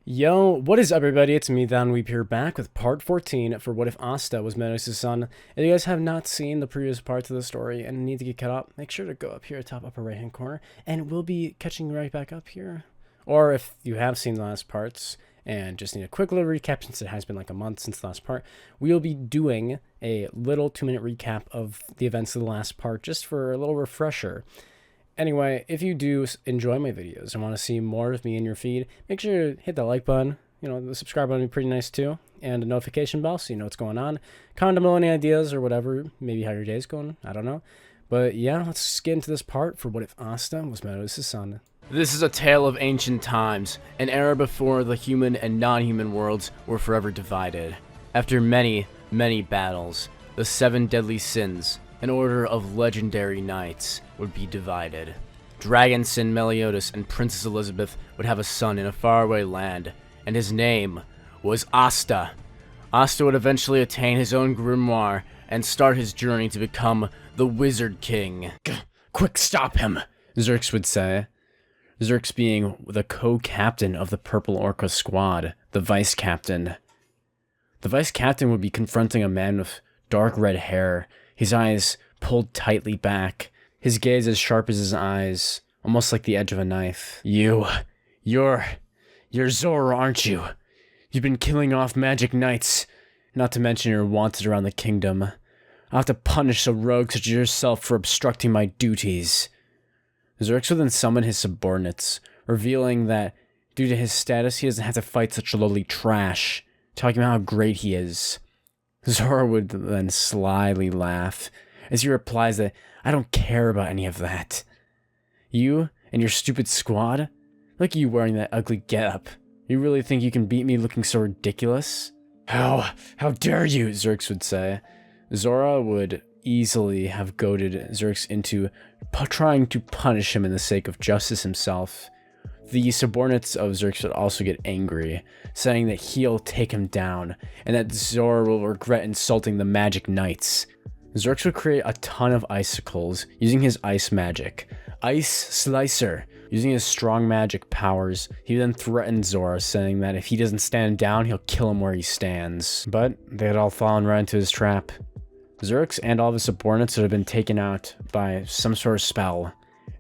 Yo, what is up everybody? It's me, Van Weep here, back with part 14 for What If Asta Was Meliodas' son. If you guys have not seen the previous parts of the story and need to get caught up, make sure to go up here, top upper right hand corner, and we'll be catching right back up here. Or if you have seen the last parts and just need a quick little recap since it has been like a month since the last part, we'll be doing a little 2-minute recap of the events of the last part just for a little refresher. Anyway, if you do enjoy my videos and want to see more of me in your feed, make sure to hit the like button. You know, the subscribe button would be pretty nice too. And a notification bell so you know what's going on. Comment down below any ideas or whatever, maybe how your day's going, I don't know. But yeah, let's get into this part for What If Asta Was Meliodas' son. This is a tale of ancient times, an era before the human and non-human worlds were forever divided. After many, many battles, the 7 deadly sins, an order of legendary knights, would be divided. Dragon Sin Meliodas and Princess Elizabeth would have a son in a faraway land, and his name was Asta. Asta would eventually attain his own grimoire and start his journey to become the Wizard King. Quick, stop him, Xerxes would say. Xerxes being the co-captain of the Purple Orca squad, the vice-captain. The vice-captain would be confronting a man with dark red hair, his eyes pulled tightly back, his gaze as sharp as his eyes, almost like the edge of a knife. You're Zora, aren't you? You've been killing off magic knights, not to mention you're wanted around the kingdom. I'll have to punish a rogue such as yourself for obstructing my duties. Xerxes would then summon his subordinates, revealing that due to his status he doesn't have to fight such lowly trash, talking about how great he is. Zora would then slyly laugh, as he replies that, I don't care about any of that. You and your stupid squad? Look at you wearing that ugly getup. You really think you can beat me looking so ridiculous? How dare you, Xerxes would say. Zora would easily have goaded Xerxes into trying to punish him in the sake of justice himself. The subordinates of Xerxes would also get angry, saying that he'll take him down, and that Zora will regret insulting the magic knights. Xerxes would create a ton of icicles using his ice magic. Ice Slicer! Using his strong magic powers, he then threatened Zora, saying that if he doesn't stand down, he'll kill him where he stands. But they had all fallen right into his trap. Xerxes and all of his subordinates would have been taken out by some sort of spell,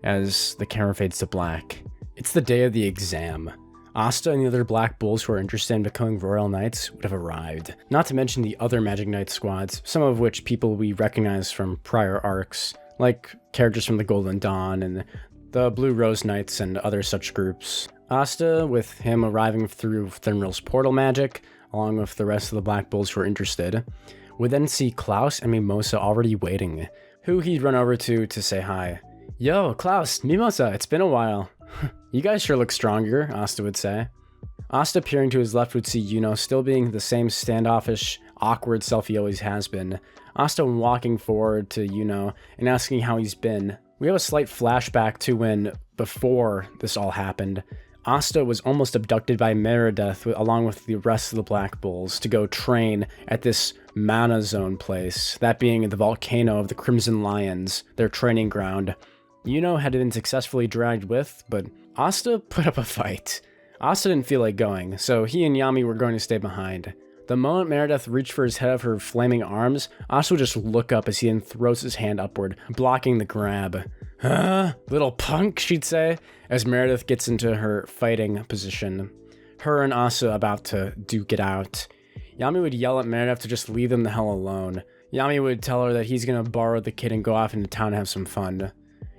as the camera fades to black. It's the day of the exam. Asta and the other Black Bulls who are interested in becoming Royal Knights would have arrived. Not to mention the other Magic Knight squads, some of which people we recognize from prior arcs, like characters from the Golden Dawn and the Blue Rose Knights and other such groups. Asta, with him arriving through Thunril's portal magic, along with the rest of the Black Bulls who are interested, would then see Klaus and Mimosa already waiting, who he'd run over to say hi. Yo, Klaus, Mimosa, it's been a while. You guys sure look stronger, Asta would say. Asta peering to his left would see Yuno still being the same standoffish, awkward self he always has been. Asta walking forward to Yuno and asking how he's been. We have a slight flashback to when, before this all happened, Asta was almost abducted by Meliodas along with the rest of the Black Bulls to go train at this Mana Zone place, that being the volcano of the Crimson Lions, their training ground. Yuno had been successfully dragged with, but Asta put up a fight. Asta didn't feel like going, so he and Yami were going to stay behind. The moment Meliodas reached for his head of her flaming arms, Asta would just look up as he then throws his hand upward, blocking the grab. Huh? Little punk, she'd say, as Meliodas gets into her fighting position. Her and Asta about to duke it out. Yami would yell at Meliodas to just leave them the hell alone. Yami would tell her that he's gonna borrow the kid and go off into town and have some fun.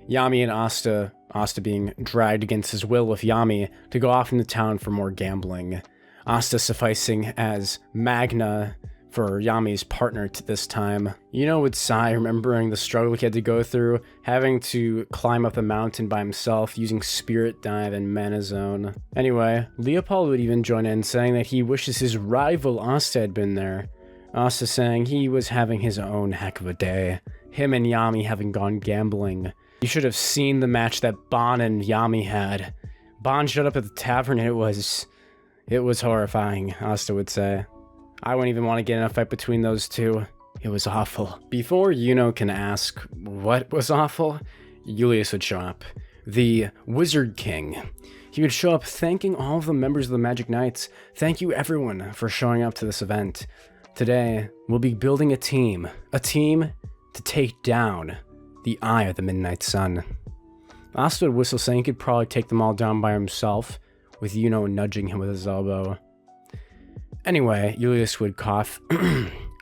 Yami and Asta being dragged against his will with Yami to go off into town for more gambling. Asta sufficing as Magna for Yami's partner to this time. Yuno would sigh, remembering the struggle he had to go through, having to climb up a mountain by himself using Spirit Dive and Mana Zone. Anyway, Leopold would even join in, saying that he wishes his rival Asta had been there. Asta saying he was having his own heck of a day. Him and Yami having gone gambling. You should have seen the match that Bon and Yami had. Bon showed up at the tavern and it was horrifying, Asta would say. I wouldn't even want to get in a fight between those two. It was awful. Before Yuno can ask what was awful, Julius would show up. The Wizard King. He would show up thanking all of the members of the Magic Knights. Thank you everyone for showing up to this event. Today, we'll be building a team to take down the Eye of the Midnight Sun. Asta would whistle saying he could probably take them all down by himself, with Yuno nudging him with his elbow. Anyway, Julius would cough,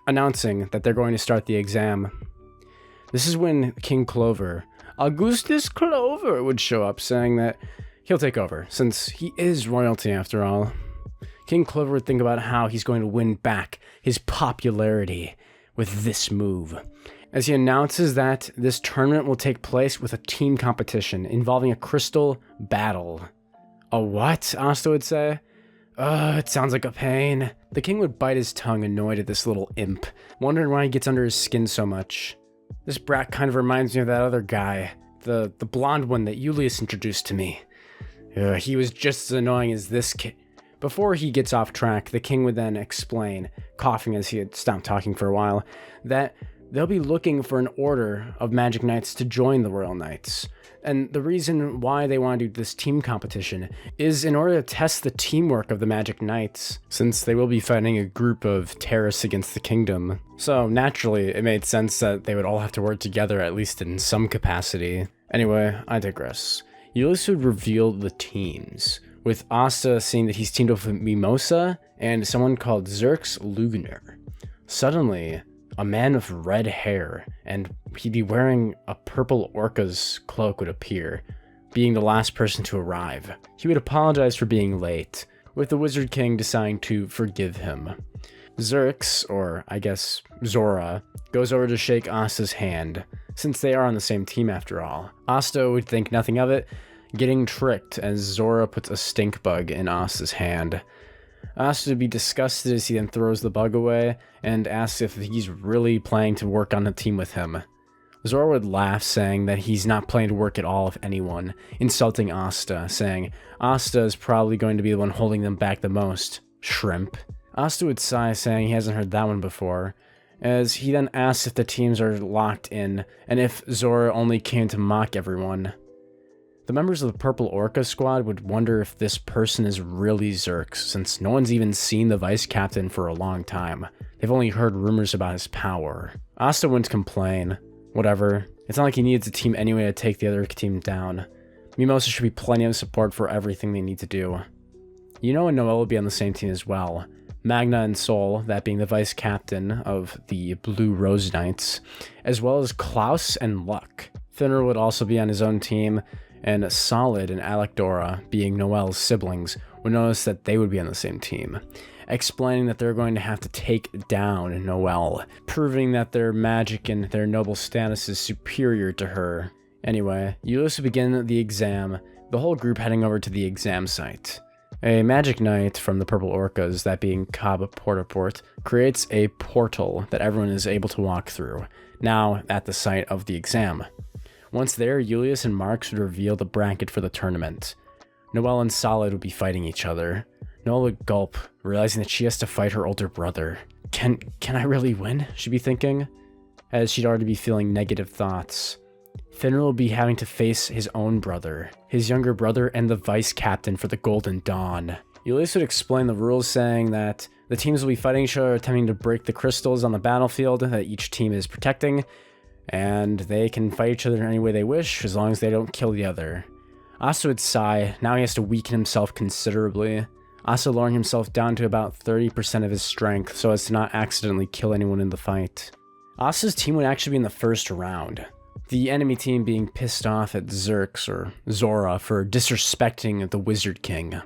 announcing that they're going to start the exam. This is when King Clover, Augustus Clover, would show up, saying that he'll take over, since he is royalty after all. King Clover would think about how he's going to win back his popularity with this move, as he announces that this tournament will take place with a team competition involving a crystal battle. A what? Asta would say. It sounds like a pain. The king would bite his tongue, annoyed at this little imp, wondering why he gets under his skin so much. This brat kind of reminds me of that other guy, the blonde one that Julius introduced to me. He was just as annoying as this kid. Before he gets off track, the king would then explain, coughing as he had stopped talking for a while, that they'll be looking for an order of Magic Knights to join the Royal Knights. And the reason why they want to do this team competition is in order to test the teamwork of the Magic Knights, since they will be fighting a group of terrorists against the kingdom. So naturally, it made sense that they would all have to work together, at least in some capacity. Anyway, I digress. Julius would reveal the teams, with Asta seeing that he's teamed up with Mimosa and someone called Xerx Lugner. Suddenly, a man with red hair, and he'd be wearing a purple orca's cloak, would appear, being the last person to arrive. He would apologize for being late, with the Wizard King deciding to forgive him. Xerx, or I guess Zora, goes over to shake Asta's hand, since they are on the same team after all. Asta would think nothing of it, getting tricked as Zora puts a stink bug in Asta's hand. Asta would be disgusted as he then throws the bug away and asks if he's really planning to work on the team with him. Zora would laugh, saying that he's not planning to work at all with anyone, insulting Asta, saying Asta is probably going to be the one holding them back the most. Shrimp. Asta would sigh, saying he hasn't heard that one before, as he then asks if the teams are locked in and if Zora only came to mock everyone. The members of the Purple Orca squad would wonder if this person is really Xerx, since no one's even seen the vice captain for a long time. They've only heard rumors about his power. Asta wouldn't complain. Whatever. It's not like he needs a team anyway to take the other team down. Mimosa should be plenty of support for everything they need to do. Yuno and Noelle will be on the same team as well. Magna and Sol, that being the vice captain of the Blue Rose Knights, as well as Klaus and Luck. Finner would also be on his own team, and Solid and Alec-Dora, being Noelle's siblings, would notice that they would be on the same team, explaining that they're going to have to take down Noelle, proving that their magic and their noble status is superior to her. Anyway, Julius would begin the exam, the whole group heading over to the exam site. A Magic Knight from the Purple Orcas, that being Cobb Portaport, creates a portal that everyone is able to walk through, now at the site of the exam. Once there, Julius and Marks would reveal the bracket for the tournament. Noelle and Solid would be fighting each other. Noelle would gulp, realizing that she has to fight her older brother. Can I really win? She'd be thinking, as she'd already be feeling negative thoughts. Finner will be having to face his own brother, his younger brother, and the vice captain for the Golden Dawn. Julius would explain the rules, saying that the teams will be fighting each other, attempting to break the crystals on the battlefield that each team is protecting, and they can fight each other in any way they wish, as long as they don't kill the other. Asta would sigh. Now he has to weaken himself considerably. Asta lowering himself down to about 30% of his strength, so as to not accidentally kill anyone in the fight. Asta's team would actually be in the first round, the enemy team being pissed off at Xerx, or Zora, for disrespecting the Wizard King.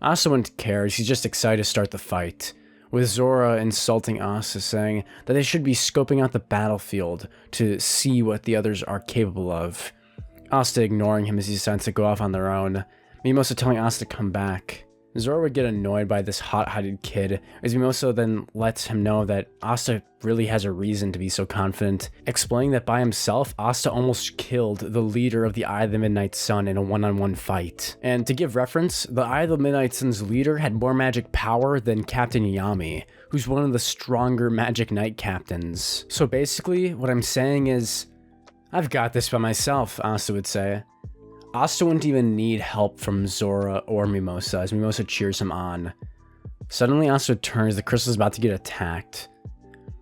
Asta wouldn't care, as he's just excited to start the fight, with Zora insulting Asta, saying that they should be scoping out the battlefield to see what the others are capable of. Asta ignoring him as he decides to go off on their own, Mimosa telling Asta to come back. Zora would get annoyed by this hot-headed kid, as Mimosa then lets him know that Asta really has a reason to be so confident, explaining that by himself, Asta almost killed the leader of the Eye of the Midnight Sun in a one-on-one fight. And to give reference, the Eye of the Midnight Sun's leader had more magic power than Captain Yami, who's one of the stronger Magic Knight captains. So basically, what I'm saying is, I've got this by myself, Asta would say. Asta wouldn't even need help from Zora or Mimosa as Mimosa cheers him on. Suddenly Asta turns, the crystal is about to get attacked.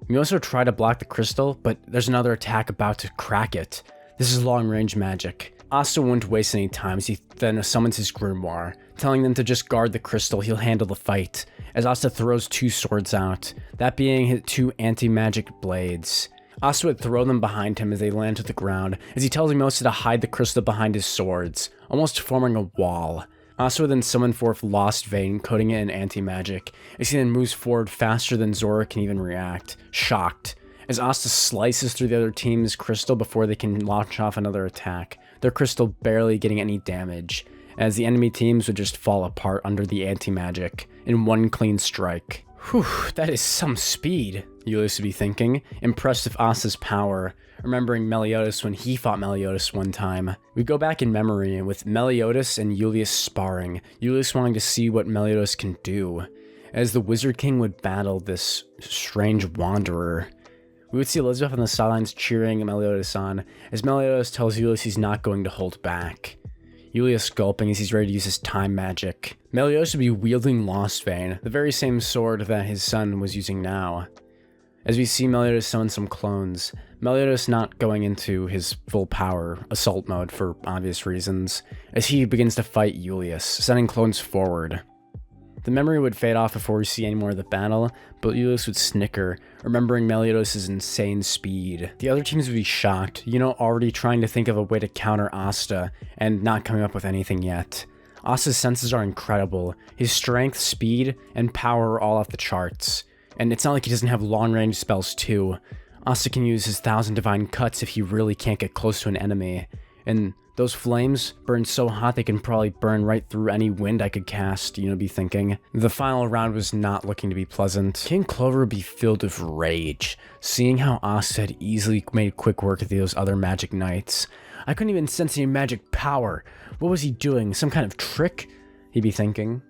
Mimosa tried to block the crystal, but there's another attack about to crack it. This is long-range magic. Asta wouldn't waste any time as he then summons his grimoire, telling them to just guard the crystal, he'll handle the fight, as Asta throws 2 swords out, that being his 2 anti-magic blades. Asta would throw them behind him as they land to the ground, as he tells Mimosa to hide the crystal behind his swords, almost forming a wall. Asta would then summon forth Lost Vein, coating it in anti-magic, as he then moves forward faster than Zora can even react, shocked, as Asta slices through the other team's crystal before they can launch off another attack, their crystal barely getting any damage, as the enemy teams would just fall apart under the anti-magic in one clean strike. Whew, that is some speed, Julius would be thinking, impressed with Asta's power, remembering Meliodas when he fought Meliodas one time. We go back in memory with Meliodas and Julius sparring, Julius wanting to see what Meliodas can do, as the Wizard King would battle this strange wanderer. We would see Elizabeth on the sidelines cheering Meliodas on, as Meliodas tells Julius he's not going to hold back. Julius gulping as he's ready to use his time magic. Meliodas would be wielding Lost Vein, the very same sword that his son was using now. As we see Meliodas summon some clones, Meliodas not going into his full power, assault mode for obvious reasons, as he begins to fight Julius, sending clones forward. The memory would fade off before we see any more of the battle, but Julius would snicker, remembering Meliodas' insane speed. The other teams would be shocked, already trying to think of a way to counter Asta, and not coming up with anything yet. Asta's senses are incredible, his strength, speed, and power are all off the charts. And it's not like he doesn't have long-range spells too. Asta can use his 1,000 divine cuts if he really can't get close to an enemy. And those flames burn so hot they can probably burn right through any wind I could cast, be thinking. The final round was not looking to be pleasant. King Clover would be filled with rage, seeing how Asta had easily made quick work of those other magic knights. I couldn't even sense any magic power. What was he doing? Some kind of trick? He'd be thinking.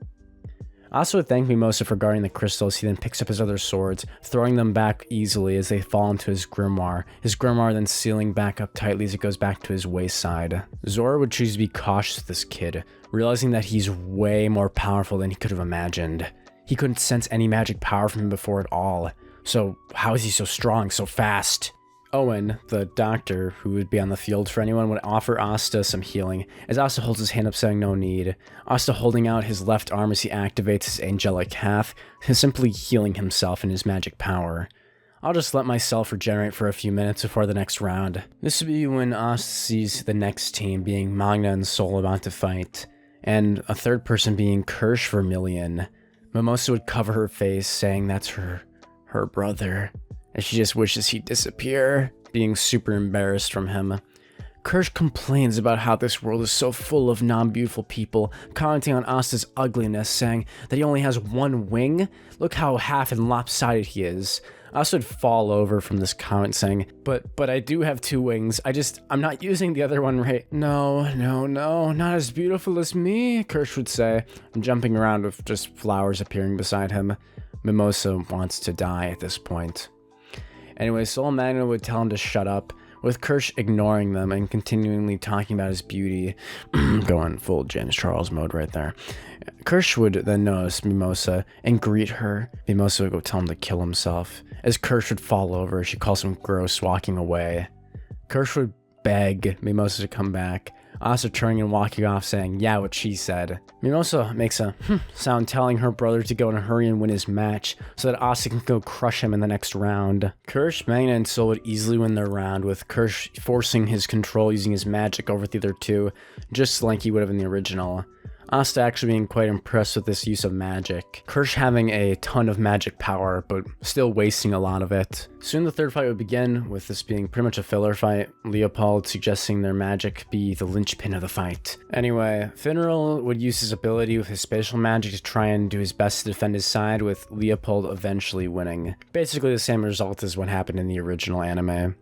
Asta would thank Mimosa for guarding the crystals. He then picks up his other swords, throwing them back easily as they fall into his grimoire then sealing back up tightly as it goes back to his wayside. Zora would choose to be cautious with this kid, realizing that he's way more powerful than he could have imagined. He couldn't sense any magic power from him before at all, so how is he so strong, so fast? Owen, the doctor who would be on the field for anyone, would offer Asta some healing, as Asta holds his hand up saying no need. Asta holding out his left arm as he activates his angelic half, simply healing himself in his magic power. I'll just let myself regenerate for a few minutes before the next round. This would be when Asta sees the next team being Magna and Sol about to fight, and a third person being Kirsch Vermilion. Mimosa would cover her face, saying that's her brother, and she just wishes he'd disappear, being super embarrassed from him. Kirsch complains about how this world is so full of non-beautiful people, commenting on Asta's ugliness, saying that he only has one wing? Look how half and lopsided he is. Asta would fall over from this comment saying, but I do have 2 wings, I'm not using the other one right. No, not as beautiful as me, Kirsch would say, jumping around with just flowers appearing beside him. Mimosa wants to die at this point. Anyway, Sol and Magna would tell him to shut up, with Kirsch ignoring them and continually talking about his beauty. Going full James Charles mode right there. Kirsch would then notice Mimosa and greet her. Mimosa would go tell him to kill himself. As Kirsch would fall over, she calls him gross, walking away. Kirsch would beg Mimosa to come back, Asta turning and walking off saying, yeah, what she said. Mimosa makes a sound telling her brother to go and hurry and win his match so that Asta can go crush him in the next round. Kirsch, Magna, and Sol would easily win their round, with Kirsch forcing his control using his magic over the other 2, just like he would have in the original. Asta actually being quite impressed with this use of magic. Kirsch having a ton of magic power, but still wasting a lot of it. Soon the third fight would begin, with this being pretty much a filler fight, Leopold suggesting their magic be the linchpin of the fight. Anyway, Finral would use his ability with his spatial magic to try and do his best to defend his side, with Leopold eventually winning. Basically the same result as what happened in the original anime.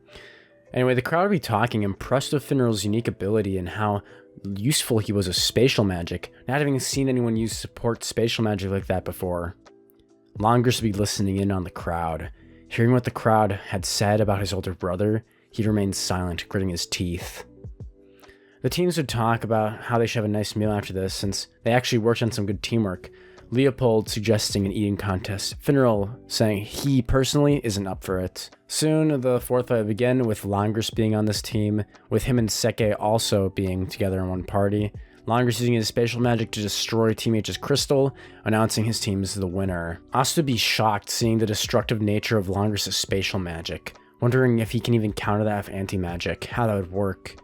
Anyway, the crowd would be talking, impressed with Finral's unique ability and how useful he was with spatial magic, not having seen anyone use support spatial magic like that before. Langris would be listening in on the crowd. Hearing what the crowd had said about his older brother, he remained silent, gritting his teeth. The teams would talk about how they should have a nice meal after this, since they actually worked on some good teamwork. Leopold suggesting an eating contest, Finral saying he personally isn't up for it. Soon, the fourth fight would begin, with Langris being on this team, with him and Seke also being together in one party. Langris using his spatial magic to destroy Team H's crystal, announcing his team as the winner. Asta would be shocked seeing the destructive nature of Langris' spatial magic, wondering if he can even counter that with anti-magic, how that would work.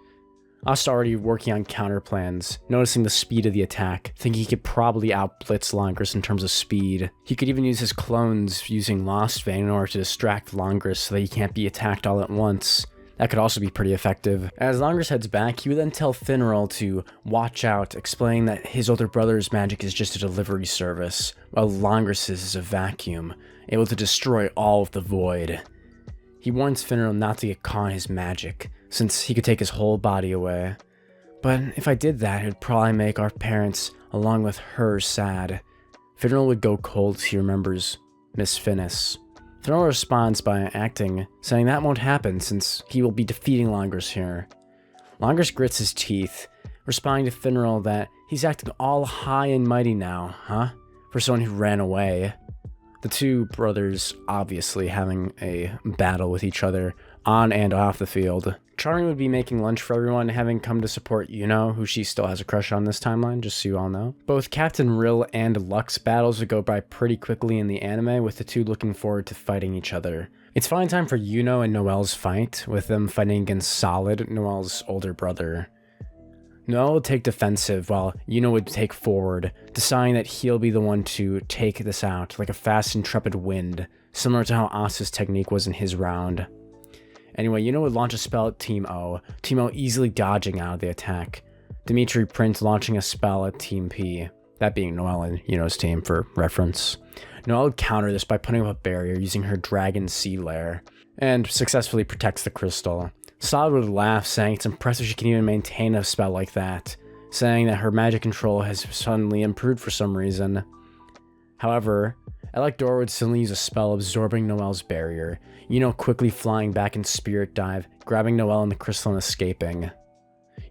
Asta already working on counter plans, noticing the speed of the attack, thinking he could probably outblitz Langris in terms of speed. He could even use his clones using Lost Vein in order to distract Langris so that he can't be attacked all at once. That could also be pretty effective. As Langris heads back, he would then tell Finral to watch out, explaining that his older brother's magic is just a delivery service, while Langris' is a vacuum, able to destroy all of the void. He warns Finral not to get caught in his magic, since he could take his whole body away. But if I did that, it would probably make our parents, along with her, sad. Finral would go cold as he remembers Miss Finnis. Finral responds by acting, saying that won't happen since he will be defeating Langris here. Langris grits his teeth, responding to Finral that he's acting all high and mighty now, huh? For someone who ran away. The two brothers obviously having a battle with each other on and off the field. Charming would be making lunch for everyone, having come to support Yuno, who she still has a crush on this timeline, just so you all know. Both Captain Rill and Lux battles would go by pretty quickly in the anime, with the two looking forward to fighting each other. It's finally time for Yuno and Noelle's fight, with them fighting against Solid, Noelle's older brother. Noelle would take defensive, while Yuno would take forward, deciding that he'll be the one to take this out, like a fast, intrepid wind, similar to how Asta's technique was in his round. Anyway, Yuno would launch a spell at Team O, Team O easily dodging out of the attack. Dimitri Prince launching a spell at Team P, that being Noelle and Yuno's team for reference. Noelle would counter this by putting up a barrier using her Dragon Sea Lair, and successfully protects the crystal. Solid would laugh, saying it's impressive she can even maintain a spell like that, saying that her magic control has suddenly improved for some reason. However, Elector would suddenly use a spell absorbing Noelle's barrier, Yuno quickly flying back in Spirit Dive, grabbing Noelle in the crystal and escaping.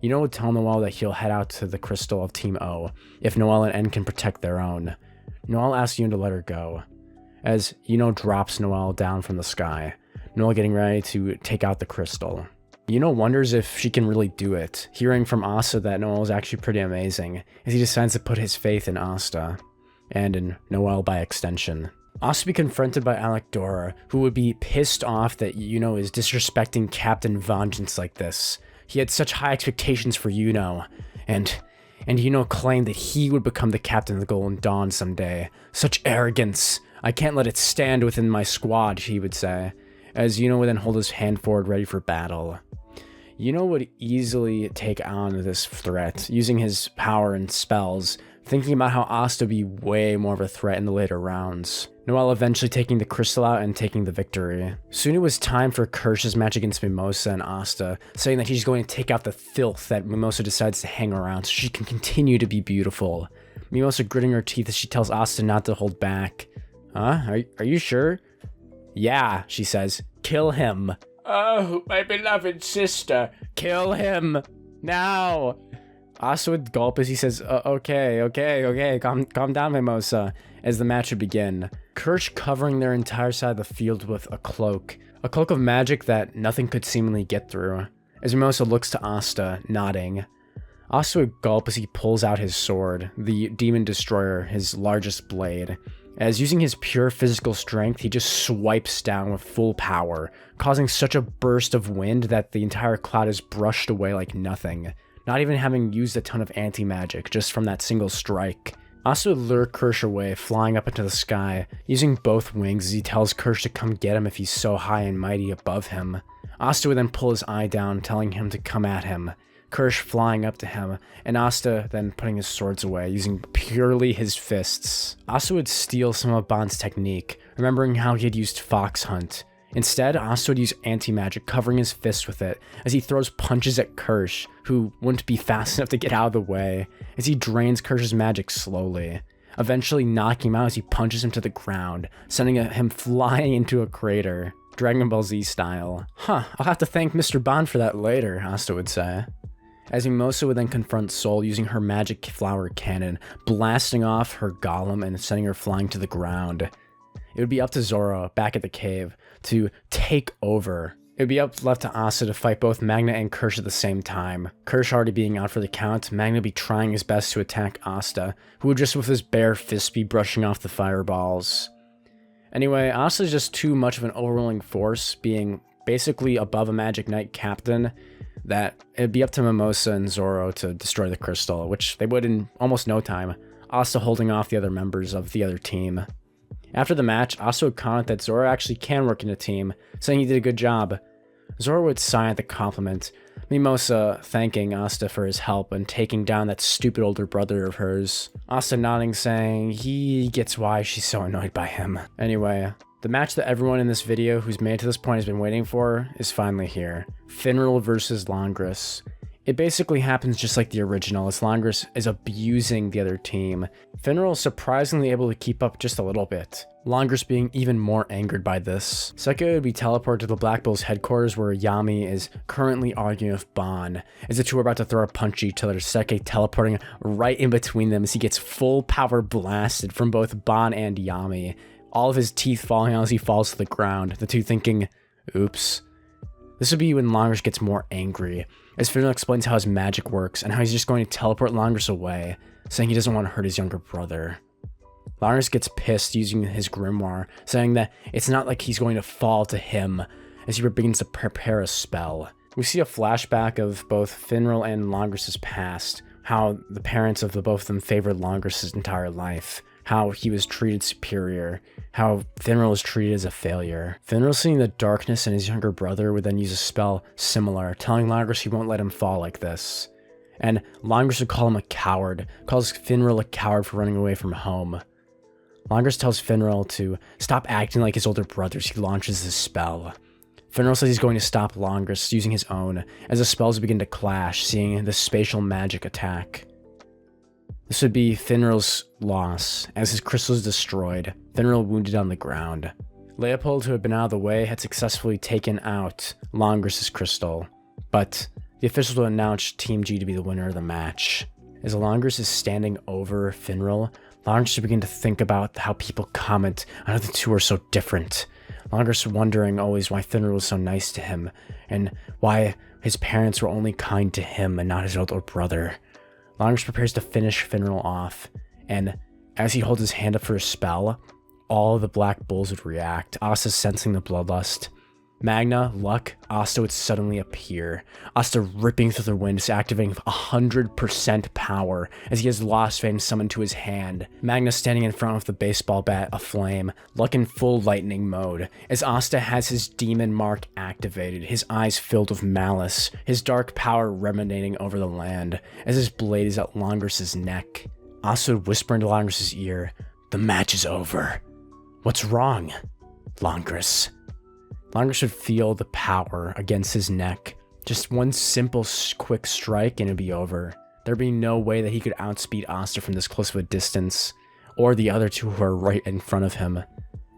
Yuno would tell Noelle that he'll head out to the crystal of Team O, if Noelle and N can protect their own. Noelle asks Yuno to let her go, as Yuno drops Noelle down from the sky, Noelle getting ready to take out the crystal. Yuno wonders if she can really do it, hearing from Asta that Noelle is actually pretty amazing, as he decides to put his faith in Asta, and in Noelle by extension. Asta would be confronted by Alec-Dora, who would be pissed off that Yuno is disrespecting Captain Vengeance like this. He had such high expectations for Yuno, and Yuno claimed that he would become the captain of the Golden Dawn someday. Such arrogance! I can't let it stand within my squad, he would say, as Yuno would then hold his hand forward ready for battle. Yuno would easily take on this threat, using his power and spells, thinking about how Asta would be way more of a threat in the later rounds. Noelle eventually taking the crystal out and taking the victory. Soon it was time for Kirsch's match against Mimosa and Asta, saying that he's going to take out the filth that Mimosa decides to hang around so she can continue to be beautiful. Mimosa gritting her teeth as she tells Asta not to hold back. Huh? Are you sure? Yeah, she says. Kill him. Oh, my beloved sister. Kill him. Now. Asta would gulp as he says, okay, calm down, Mimosa, as the match would begin. Kirsch covering their entire side of the field with a cloak of magic that nothing could seemingly get through, as Mimosa looks to Asta, nodding. Asta would gulp as he pulls out his sword, the Demon Destroyer, his largest blade, as using his pure physical strength, he just swipes down with full power, causing such a burst of wind that the entire cloud is brushed away like nothing. Not even having used a ton of anti-magic, just from that single strike. Asta would lure Kirsch away, flying up into the sky, using both wings as he tells Kirsch to come get him if he's so high and mighty above him. Asta would then pull his eye down, telling him to come at him. Kirsch flying up to him, and Asta then putting his swords away, using purely his fists. Asta would steal some of Bond's technique, remembering how he had used Fox Hunt. Instead, Asta would use anti-magic, covering his fist with it, as he throws punches at Kirsch, who wouldn't be fast enough to get out of the way, as he drains Kirsch's magic slowly, eventually knocking him out as he punches him to the ground, sending him flying into a crater, Dragon Ball Z style. I'll have to thank Mr. Bond for that later, Asta would say. as Mimosa would then confront Sol using her magic flower cannon, blasting off her golem and sending her flying to the ground. It would be up to Zora, back at the cave, to take over. It would be left to Asta to fight both Magna and Kirsch at the same time. Kirsch already being out for the count, Magna would be trying his best to attack Asta, who would just with his bare fist be brushing off the fireballs. Anyway, Asta is just too much of an overwhelming force, being basically above a Magic Knight captain, that it'd be up to Mimosa and Zoro to destroy the crystal, which they would in almost no time, Asta holding off the other members of the other team. After the match, Asta would comment that Zoro actually can work in a team, saying he did a good job. Zoro would sigh at the compliment, Mimosa thanking Asta for his help and taking down that stupid older brother of hers. Asta nodding, saying he gets why she's so annoyed by him. Anyway, the match that everyone in this video who's made it to this point has been waiting for is finally here. Finral versus Langris. It basically happens just like the original, as Langris is abusing the other team. Finral is surprisingly able to keep up just a little bit, Langris being even more angered by this. Seki would be teleported to the Black Bulls headquarters where Yami is currently arguing with Ban, as the two are about to throw a punch at each other, Seki teleporting right in between them as he gets full power blasted from both Ban and Yami, all of his teeth falling out as he falls to the ground, the two thinking, oops. This would be when Langris gets more angry, as Finral explains how his magic works and how he's just going to teleport Langris away, saying he doesn't want to hurt his younger brother. Langris gets pissed using his grimoire, saying that it's not like he's going to fall to him, as he begins to prepare a spell. We see a flashback of both Finral and Langris' past, how the parents of both of them favored Langris' entire life, how he was treated superior, how Finral was treated as a failure. Finral, seeing the darkness in his younger brother, would then use a spell similar, telling Langris he won't let him fall like this. And Langris would call him a coward, calls Finral a coward for running away from home. Langris tells Finral to stop acting like his older brothers. He launches his spell. Finral says he's going to stop Langris using his own, as the spells begin to clash, seeing the spatial magic attack. This would be Finral's loss, as his crystal is destroyed, Finral wounded on the ground. Leopold, who had been out of the way, had successfully taken out Langris' crystal, but the officials would announce Team G to be the winner of the match. As Langris is standing over Finral, Langris would begin to think about how people comment on how the two are so different. Langris wondering always why Finral was so nice to him, and why his parents were only kind to him and not his older brother. Langris prepares to finish Finral off, and as he holds his hand up for a spell, all of the Black Bulls would react, Asta sensing the bloodlust. Magna, Luck, Asta would suddenly appear, Asta ripping through the wind, activating 100% power as he has Lost Fame summoned to his hand. Magna standing in front of the baseball bat aflame, Luck in full lightning mode, as Asta has his demon mark activated, his eyes filled with malice, his dark power ruminating over the land, as his blade is at Langris' neck. Asta would whisper into Langris' ear, "The match is over." "What's wrong, Langris?" Langris would feel the power against his neck. Just one simple, quick strike and it'd be over. There'd be no way that he could outspeed Asta from this close of a distance, or the other two who are right in front of him.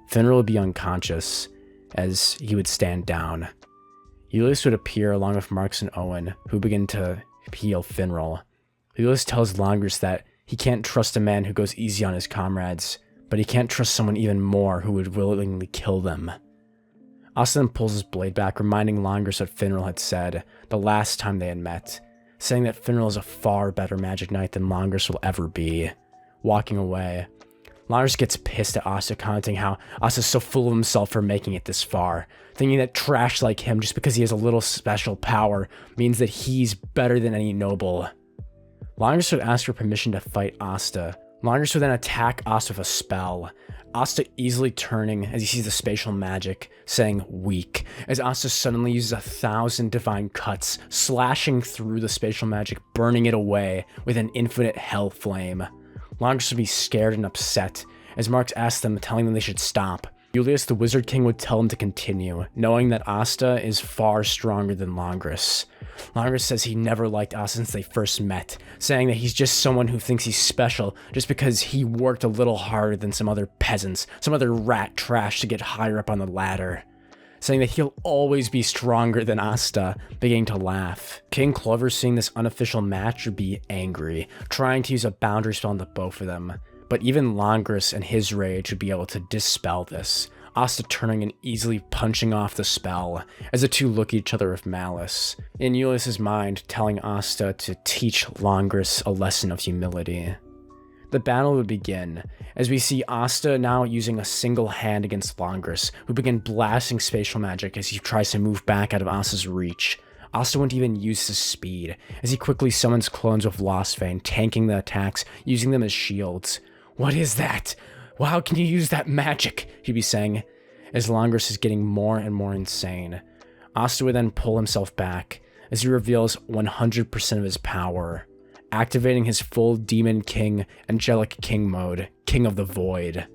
Finral would be unconscious, as he would stand down. Julius would appear along with Marks and Owen, who begin to heal Finral. Julius tells Langris that he can't trust a man who goes easy on his comrades, but he can't trust someone even more who would willingly kill them. Asta then pulls his blade back, reminding Langris what Finral had said the last time they had met, saying that Finral is a far better Magic Knight than Langris will ever be. Walking away, Langris gets pissed at Asta, commenting how Asta's so full of himself for making it this far, thinking that trash like him, just because he has a little special power, means that he's better than any noble. Langris would ask for permission to fight Asta. Langris would then attack Asta with a spell, Asta easily turning as he sees the spatial magic, saying weak, as Asta suddenly uses 1,000 divine cuts, slashing through the spatial magic, burning it away with an infinite hell flame. Langris would be scared and upset, as Marks asks them, telling them they should stop. Julius, the Wizard King, would tell him to continue, knowing that Asta is far stronger than Langris. Langris says he never liked Asta since they first met, saying that he's just someone who thinks he's special just because he worked a little harder than some other peasants, some other rat trash to get higher up on the ladder. saying that he'll always be stronger than Asta, beginning to laugh. King Clover, seeing this unofficial match, would be angry, trying to use a boundary spell on the both of them. But even Langris and his rage would be able to dispel this, Asta turning and easily punching off the spell, as the two look at each other with malice, in Julius's mind telling Asta to teach Langris a lesson of humility. The battle would begin, as we see Asta now using a single hand against Langris, who begin blasting spatial magic as he tries to move back out of Asta's reach. Asta won't even use his speed, as he quickly summons clones of Lostfane, tanking the attacks, using them as shields. "What is that? Well, how can you use that magic?" he'd be saying, as Langris is getting more and more insane. Asta would then pull himself back, as he reveals 100% of his power, activating his full Demon King, Angelic King mode, King of the Void.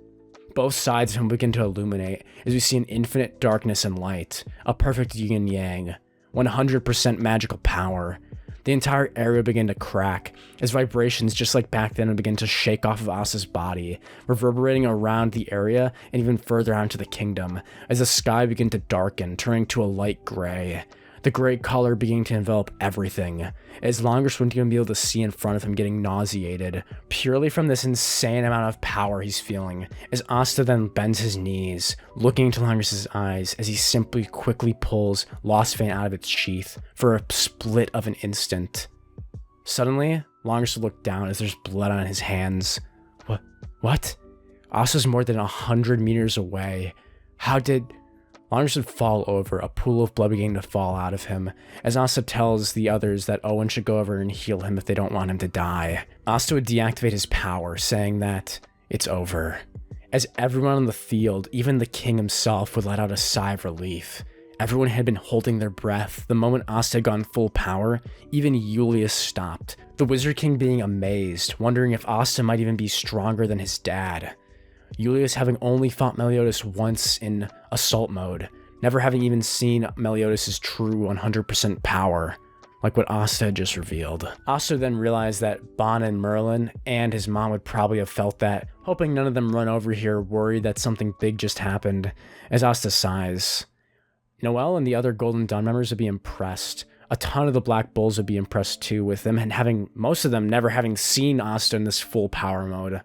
Both sides of him begin to illuminate, as we see an infinite darkness and light, a perfect yin-yang, 100% magical power. The entire area began to crack, as vibrations just like back then would begin to shake off of Asta's body, reverberating around the area and even further out into the kingdom, as the sky began to darken, turning to a light gray. The gray color beginning to envelop everything, as Langris wouldn't even be able to see in front of him, getting nauseated, purely from this insane amount of power he's feeling, as Asta then bends his knees, looking into Langris's eyes as he simply quickly pulls Lostfane out of its sheath for a split of an instant. Suddenly, Langris would look down as there's blood on his hands. What? Asta's more than 100 meters away. How did... Langris would fall over, a pool of blood beginning to fall out of him, as Asta tells the others that Owen should go over and heal him if they don't want him to die. Asta would deactivate his power, saying that it's over. As everyone on the field, even the king himself, would let out a sigh of relief. Everyone had been holding their breath. The moment Asta had gone full power, even Julius stopped, the Wizard King being amazed, wondering if Asta might even be stronger than his dad. Julius having only fought Meliodas once in assault mode, never having even seen Meliodas' true 100% power, like what Asta had just revealed. Asta then realized that Bon and Merlin and his mom would probably have felt that, hoping none of them run over here worried that something big just happened, as Asta sighs. Noelle and the other Golden Dawn members would be impressed. A ton of the Black Bulls would be impressed too, with them and having, most of them never having seen Asta in this full power mode.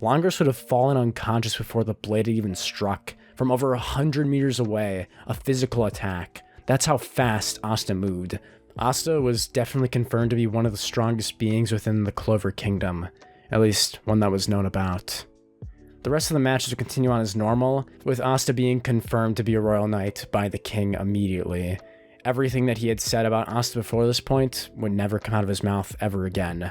Langris would have fallen unconscious before the blade had even struck, from over 100 meters away, a physical attack. That's how fast Asta moved. Asta was definitely confirmed to be one of the strongest beings within the Clover Kingdom, at least one that was known about. The rest of the matches would continue on as normal, with Asta being confirmed to be a royal knight by the king immediately. Everything that he had said about Asta before this point would never come out of his mouth ever again,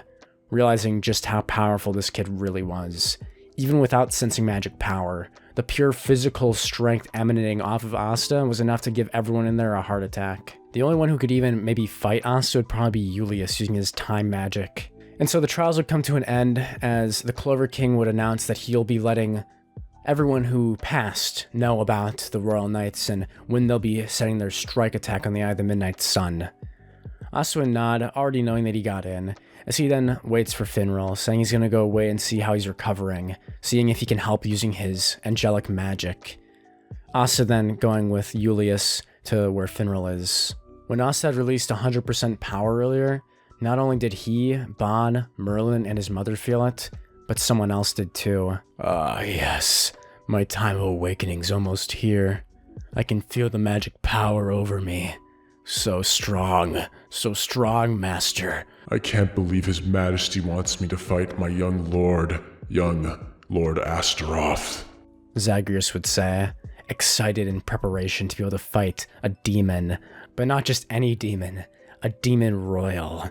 realizing just how powerful this kid really was. Even without sensing magic power, the pure physical strength emanating off of Asta was enough to give everyone in there a heart attack. The only one who could even maybe fight Asta would probably be Julius, using his time magic. And so the trials would come to an end, as the Clover King would announce that he'll be letting everyone who passed know about the Royal Knights and when they'll be setting their strike attack on the Eye of the Midnight Sun. Asta would nod, already knowing that he got in, as he then waits for Finral, saying he's gonna go away and see how he's recovering, seeing if he can help using his angelic magic. Asta then going with Julius to where Finral is. When Asta had released 100% power earlier, not only did he, Bon, Merlin, and his mother feel it, but someone else did too. Ah, yes. My time of awakening's almost here. I can feel the magic power over me. So strong, master. I can't believe His Majesty wants me to fight my young Lord Astaroth. Zagreus would say, excited in preparation to be able to fight a demon, but not just any demon, a demon royal.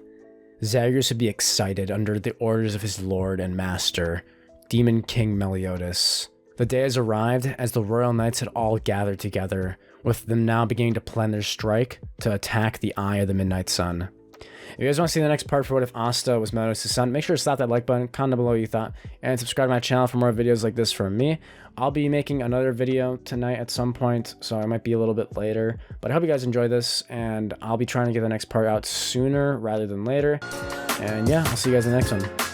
Zagreus would be excited under the orders of his lord and master, Demon King Meliodas. The day has arrived as the royal knights had all gathered together, with them now beginning to plan their strike to attack the Eye of the Midnight Sun. If you guys want to see the next part for What If Asta Was Meliodas' son, make sure to slap that like button, comment down below what you thought, and subscribe to my channel for more videos like this from me. I'll be making another video tonight at some point, so it might be a little bit later, but I hope you guys enjoy this, and I'll be trying to get the next part out sooner rather than later. And yeah, I'll see you guys in the next one.